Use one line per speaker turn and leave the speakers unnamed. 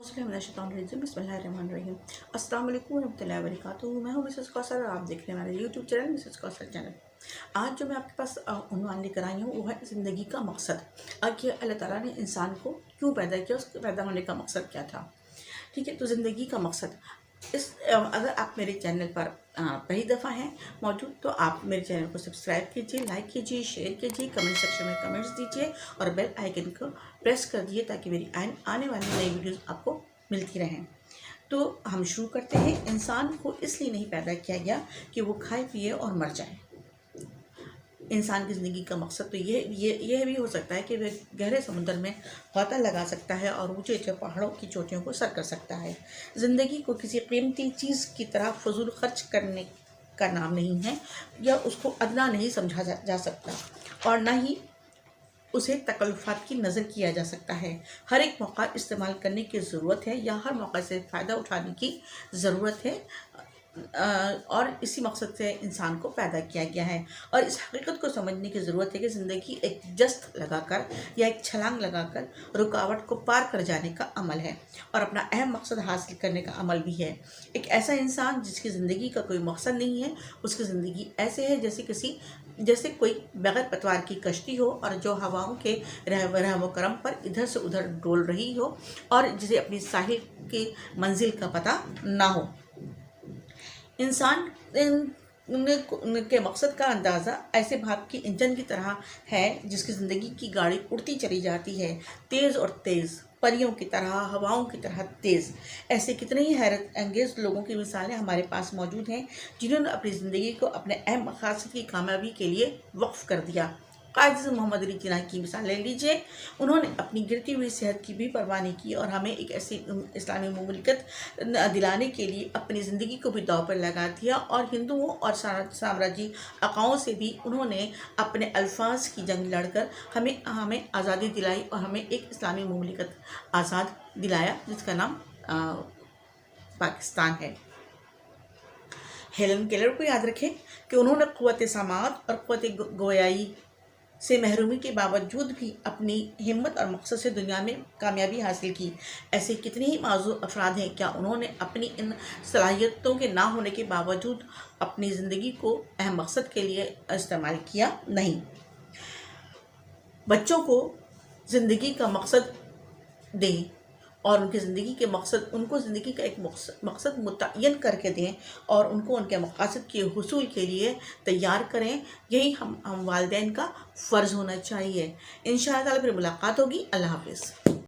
बिस्मिल्लाहिर्रहमानिर्रहीम। अस्सलाम वालेकुम रहमतुल्लाहि व बरकातुहू। मैं हूँ मिसेस कौसर और आप देख रहे हैं हमारे YouTube channel Mrs Kausar channel. आज जो मैं आपके पास उन्वान लेकर आई हूँ वो है ज़िंदगी का मकसद। कि अल्लाह ताला ने इंसान को क्यों पैदा किया, उसके पैदा होने का मकसद क्या था। ठीक है, तो ज़िंदगी का मकसद अगर आप मेरे चैनल पर पहली दफ़ा हैं मौजूद तो आप मेरे चैनल को सब्सक्राइब कीजिए, लाइक कीजिए, शेयर कीजिए, कमेंट सेक्शन में कमेंट्स दीजिए और बेल आइकन को प्रेस कर दिए ताकि मेरी आने वाली नई वीडियोस आपको मिलती रहें। तो हम शुरू करते हैं। इंसान को इसलिए नहीं पैदा किया गया कि वो खाए पिए और मर जाए। इंसान की ज़िंदगी का मकसद तो ये भी हो सकता है कि वह गहरे समुद्र में गोता लगा सकता है और ऊंचे ऊंचे पहाड़ों की चोटियों को सर कर सकता है। ज़िंदगी को किसी कीमती चीज़ की तरह फजूल खर्च करने का नाम नहीं है या उसको अदना नहीं समझा जा सकता और न ही उसे तकल्लुफ़ात की नज़र किया जा सकता है। हर एक मौका इस्तेमाल करने की ज़रूरत है या हर मौका से फ़ायदा उठाने की ज़रूरत है और इसी मकसद से इंसान को पैदा किया गया है। और इस हकीकत को समझने की ज़रूरत है कि ज़िंदगी एक जस्त लगाकर या एक छलांग लगाकर रुकावट को पार कर जाने का अमल है और अपना अहम मकसद हासिल करने का अमल भी है। एक ऐसा इंसान जिसकी ज़िंदगी का कोई मकसद नहीं है, उसकी ज़िंदगी ऐसे है जैसे कोई बगैर पतवार की कश्ती हो और जो हवाओं के रहम करम पर इधर से उधर डोल रही हो और जिसे अपनी साहिल की मंजिल का पता ना हो। इंसान के मकसद का अंदाज़ा ऐसे भाप की इंजन की तरह है जिसकी ज़िंदगी की गाड़ी उड़ती चली जाती है, तेज़ और तेज़, परियों की तरह, हवाओं की तरह तेज़। ऐसे कितने ही हैरत अंगेज़ लोगों की मिसालें हमारे पास मौजूद हैं जिन्होंने अपनी ज़िंदगी को अपने अहम मकसद की कामयाबी के लिए वक्फ कर दिया। कायद मोहम्मद अली जिन्ना की मिसाल ले लीजिए। उन्होंने अपनी गिरती हुई सेहत की भी परवाह नहीं की और हमें एक ऐसी इस्लामी मुमलिकत दिलाने के लिए अपनी ज़िंदगी को भी दांव पर लगा दिया और हिंदुओं और साम्राज्यी अकाओं से भी उन्होंने अपने अल्फाज की जंग लड़कर हमें आज़ादी दिलाई और हमें एक इस्लामी मुमलिकत आज़ाद दिलाया जिसका नाम पाकिस्तान है। हेलन केलर को याद रखें कि उन्होंने क़ुव्वत समाअत और क़ुव्वत गोयाई से महरूमी के बावजूद भी अपनी हिम्मत और मकसद से दुनिया में कामयाबी हासिल की। ऐसे कितने ही माज़ूर अफराद हैं, क्या उन्होंने अपनी इन सलाहियतों के ना होने के बावजूद अपनी ज़िंदगी को अहम मकसद के लिए इस्तेमाल किया? नहीं। बच्चों को ज़िंदगी का मकसद दें और उनको ज़िंदगी का एक मकसद मुतय्यन करके दें और उनको उनके मकासद के हुसूल के लिए तैयार करें। यही हम वालिदैन का फ़र्ज़ होना चाहिए। इंशाअल्लाह ताला फिर मुलाकात होगी। अल्लाह हाफ़िज़।